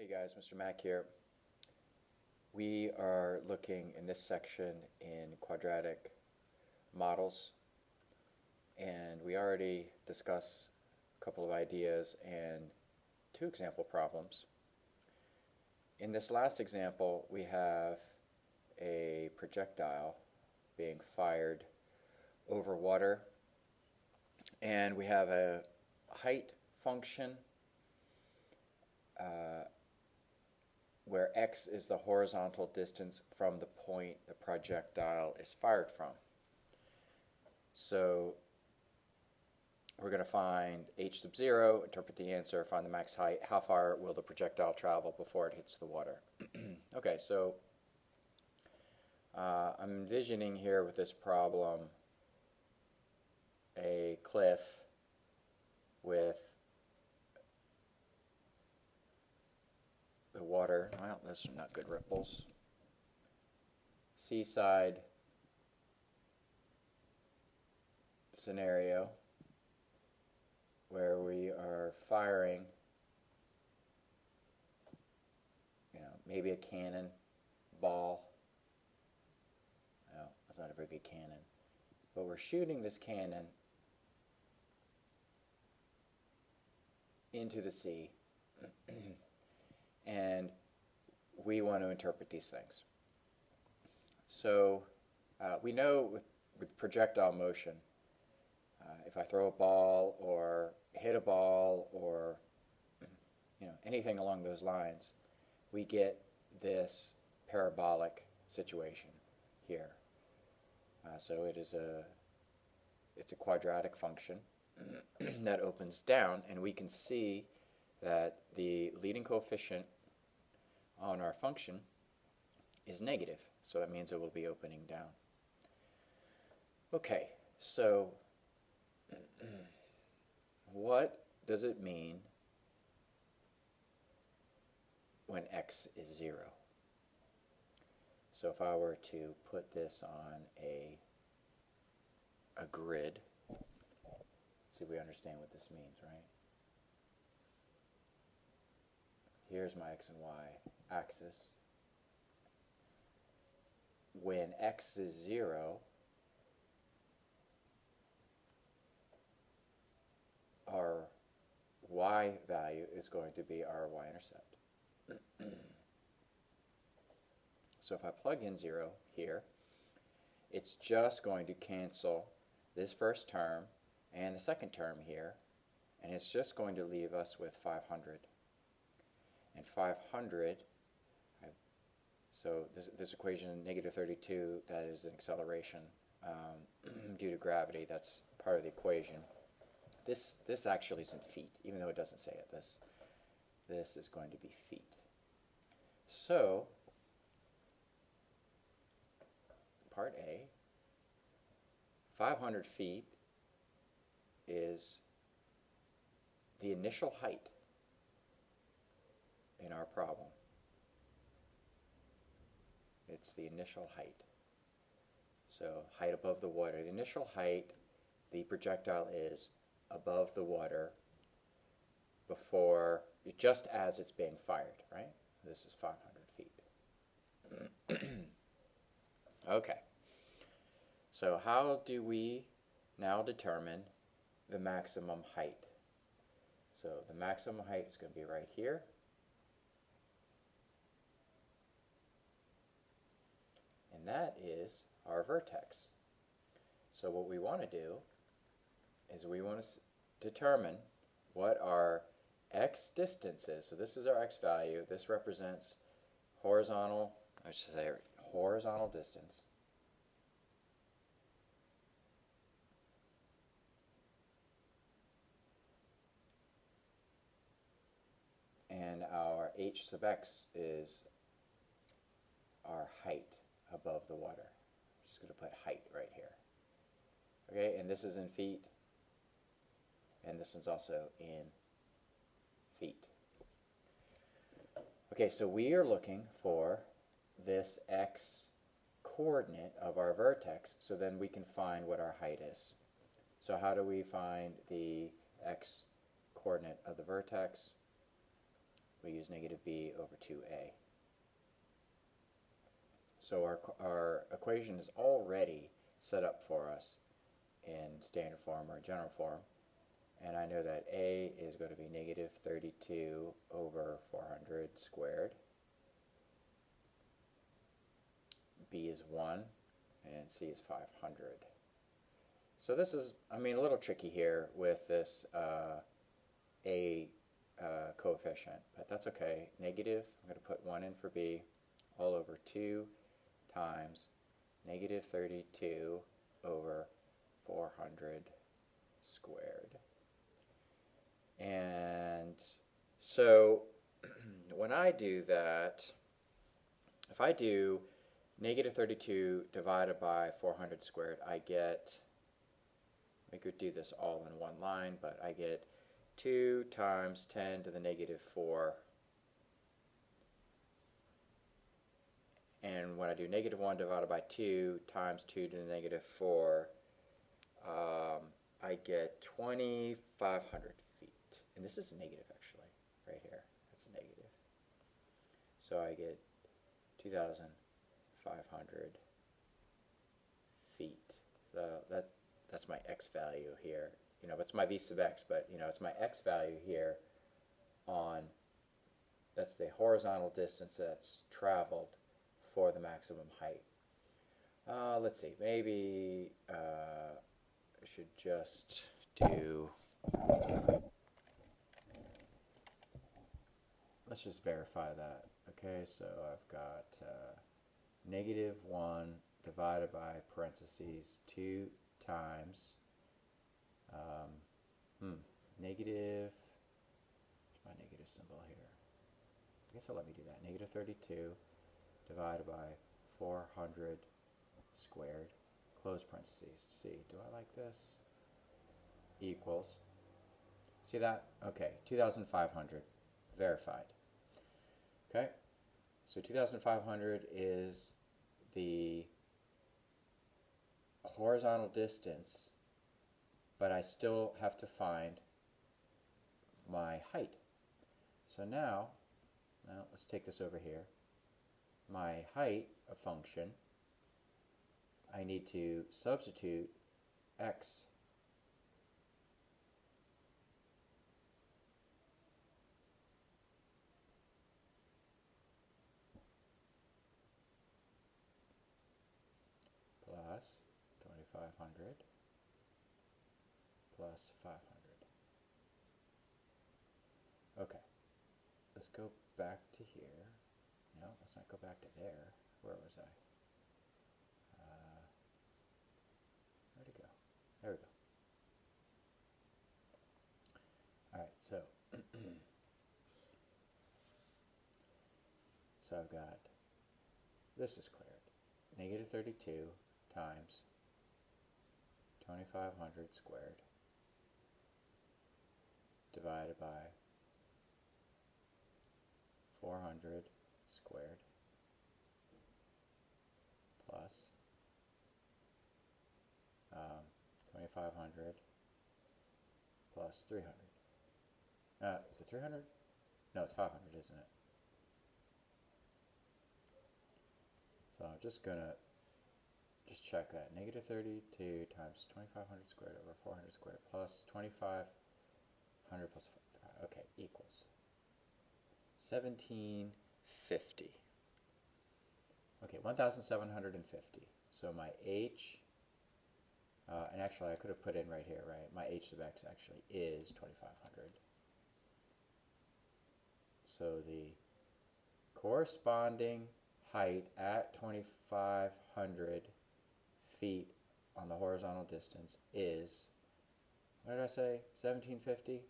Hey guys, Mr. Mack here. We are looking in this section in quadratic models, and we already discussed a couple of ideas and two example problems. In this last example, we have a projectile being fired over water, and we have a height function where x is the horizontal distance from the point the projectile is fired from. So we're going to find h sub 0, interpret the answer, find the max height. How far will the projectile travel before it hits the water? Okay, so I'm envisioning here with this problem a cliff with the water, well, those are not good ripples. Seaside scenario where we are firing, maybe a cannon ball. No, that's not a very good cannon. But we're shooting this cannon into the sea. And we want to interpret these things. So we know with projectile motion, if I throw a ball or hit a ball or anything along those lines, we get this parabolic situation here. So it's a quadratic function that opens down, and we can see that the leading coefficient on our function is negative, so that means it will be opening down. Okay, so what does it mean when x is 0? So if I were to put this on a grid, see if we understand what this means, right? Here's my x and y axis. When x is 0, our y value is going to be our y-intercept. So if I plug in 0 here, it's just going to cancel this first term and the second term here, and it's just going to leave us with 500. And 500, so this equation, negative 32, that is an acceleration due to gravity. That's part of the equation. This actually is in feet, even though it doesn't say it. This is going to be feet. So, part A, 500 feet is the initial height in our problem. It's the initial height. So height above the water. The initial height, the projectile is above the water before, just as it's being fired, right? This is 500 feet. Okay. So how do we now determine the maximum height? So the maximum height is going to be right here. And that is our vertex. So what we want to do is we want to determine what our x distance is. So this is our x value. This represents horizontal, I should say horizontal distance. And our h sub x is our height above the water. I'm just going to put height right here. Okay, and this is in feet, and this is also in feet. Okay, so we are looking for this x coordinate of our vertex, so then we can find what our height is. So how do we find the x coordinate of the vertex? we use negative b over 2a. So our equation is already set up for us in standard form or general form. And I know that a is going to be negative 32 over 400 squared. B is 1, and C is 500. So this is, a little tricky here with this A coefficient, but that's okay. Negative, I'm going to put 1 in for B, all over 2 times negative 32 over 400 squared. And so when I do that, if I do negative 32 divided by 400 squared, I get, we could do this all in one line, but I get 2 times 10 to the negative 4. And when I do negative 1 divided by 2 times 2 to the negative 4, I get 2,500 feet. And this is a negative, actually, right here. That's a negative. So I get 2,500 feet. So that's my x value here. It's my v sub x, but it's my x value here on, that's the horizontal distance that's traveled for the maximum height. Let's see, maybe I should just do, let's just verify that. Okay, so I've got negative 1 divided by parentheses 2 times negative, what's my negative symbol here? I guess it'll let me do that. Negative 32 divided by 400 squared, close parentheses. See, do I like this? Equals, see that? Okay, 2,500, verified. Okay, so 2,500 is the horizontal distance, but I still have to find my height. So now let's take this over here. My height, a function, I need to substitute x plus 2,500 plus 500. Okay, let's go back to here. No, let's not go back to there. Where was I? Where'd it go? There we go. Alright, so so I've got, this is cleared. Negative 32 times 2,500 squared divided by 400 squared plus 2,500 plus 300. Is it 300? No, it's 500, isn't it? So I'm just going to check that. Negative 32 times 2,500 squared over 400 squared plus 2,500 plus 5. Okay, equals 1,750. Okay, 1,750. So my h, and actually I could have put in right here, right? My h sub x actually is 2,500. So the corresponding height at 2,500 feet on the horizontal distance is, what did I say, 1,750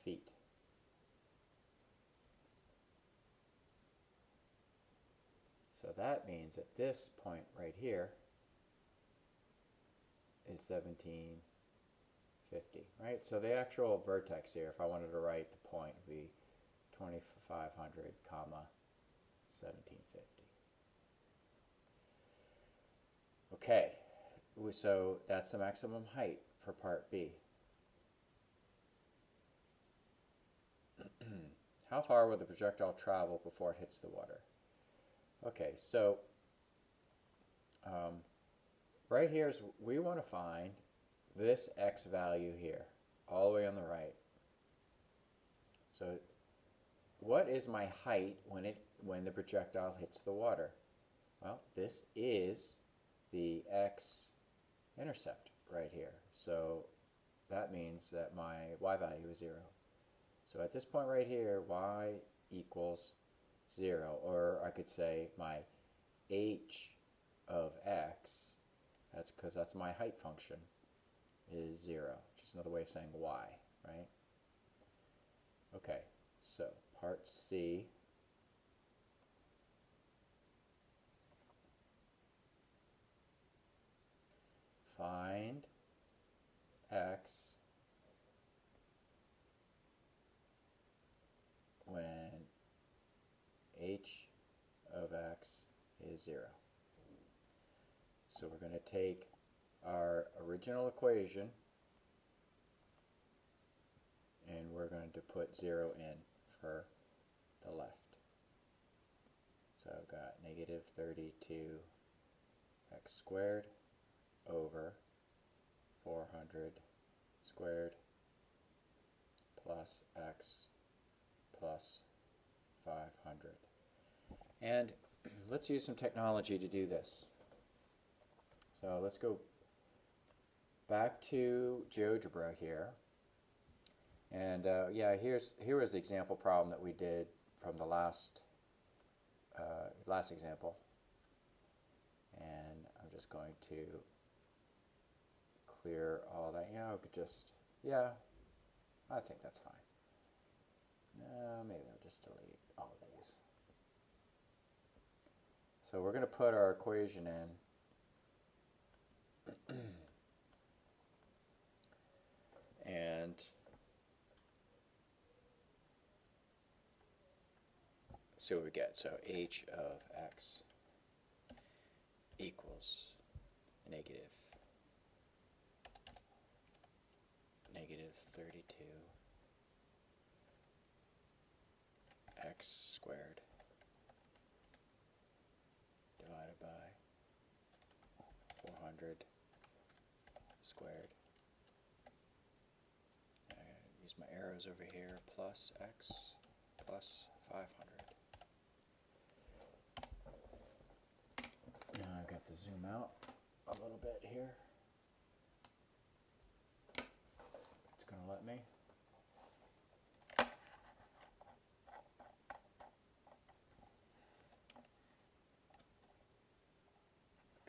feet. So that means that this point right here is 1,750, right? So the actual vertex here, if I wanted to write the point, would be 2,500 comma 1,750. Okay, so that's the maximum height for part B. how far will the projectile travel before it hits the water? Okay, so right here is we want to find this x value here, all the way on the right. So what is my height when the projectile hits the water? Well, this is the x-intercept right here. So that means that my y value is 0. So at this point right here, y equals 0. Or I could say my h of x, that's because that's my height function, is 0. Just another way of saying y, right? Okay, so part C. Find x when h of x is 0. So we're going to take our original equation and we're going to put 0 in for the left. So I've got negative 32x squared over 400 squared plus x plus 500. And let's use some technology to do this. So let's go back to GeoGebra here. And yeah, here was the example problem that we did from the last example. And I'm just going to clear all that. You know, I could just, yeah, I think that's fine. Maybe I'll just delete all of these. So we're going to put our equation in. And see what we get. So h of x equals negative 32 x squared divided by 400 squared. I use my arrows over here, plus x plus 500. Now I've got to zoom out a little bit here. It's going to let me.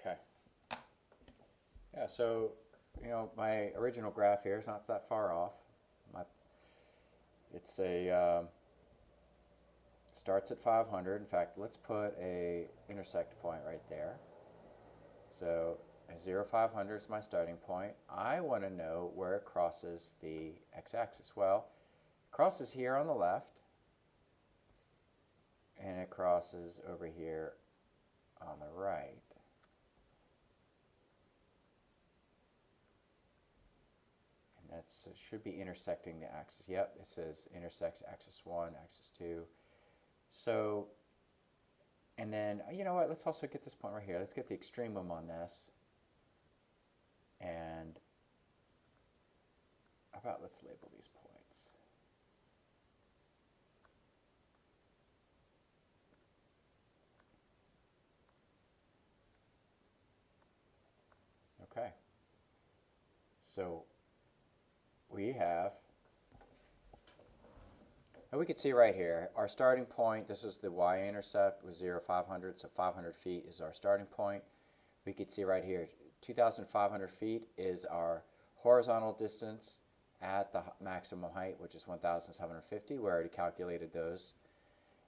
Okay. Yeah, so, you know, my original graph here is not that far off. It's a starts at 500. In fact, let's put a intersect point right there. So 0, 500 is my starting point. I want to know where it crosses the x-axis. Well, it crosses here on the left, and it crosses over here on the right. It should be intersecting the axis. Yep, it says intersects axis 1, axis 2. So, and then, you know what, let's also get this point right here. Let's get the extremum on this. And how about let's label these points. Okay. So we have, and we can see right here, our starting point, this is the y-intercept, was 0, 500, so 500 feet is our starting point. We could see right here, 2,500 feet is our horizontal distance at the maximum height, which is 1,750. We already calculated those.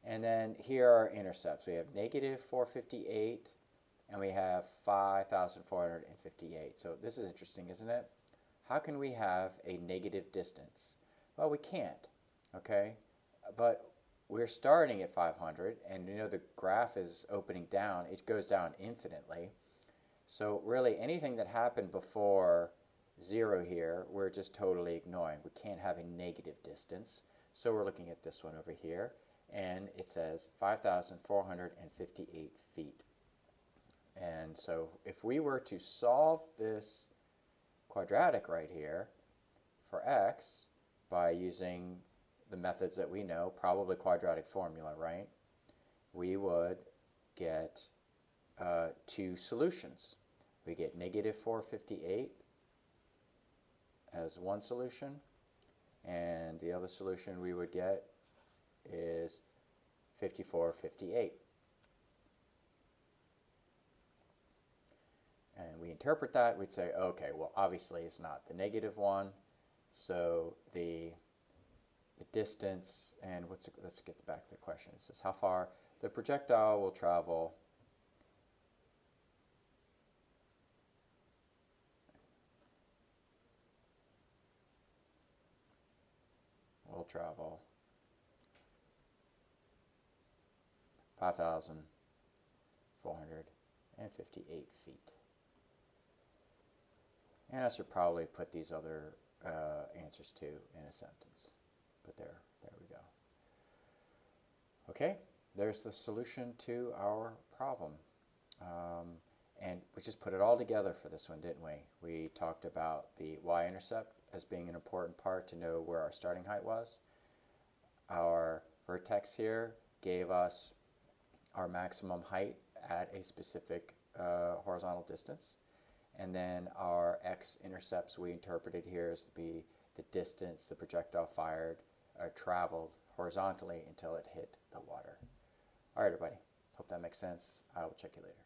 And then here are our intercepts. We have negative 458, and we have 5,458. So this is interesting, isn't it? How can we have a negative distance? Well, we can't, okay? But we're starting at 500, and you know the graph is opening down. It goes down infinitely. So really anything that happened before 0 here, we're just totally ignoring. We can't have a negative distance. So we're looking at this one over here, and it says 5,458 feet. And so if we were to solve this quadratic right here for x by using the methods that we know, probably quadratic formula, right? We would get two solutions. We get negative 458 as one solution, and the other solution we would get is 5458. And we interpret that, we'd say, okay, well, obviously it's not the negative one, so the distance, and let's get back to the question. It says how far the projectile will travel will travel 5,458 feet. And I should probably put these other answers too in a sentence. But there we go. Okay, there's the solution to our problem. And we just put it all together for this one, didn't we? We talked about the y-intercept as being an important part to know where our starting height was. Our vertex here gave us our maximum height at a specific horizontal distance. And then our x-intercepts we interpreted here as to be the distance the projectile fired or traveled horizontally until it hit the water. All right, everybody. Hope that makes sense. I will check you later.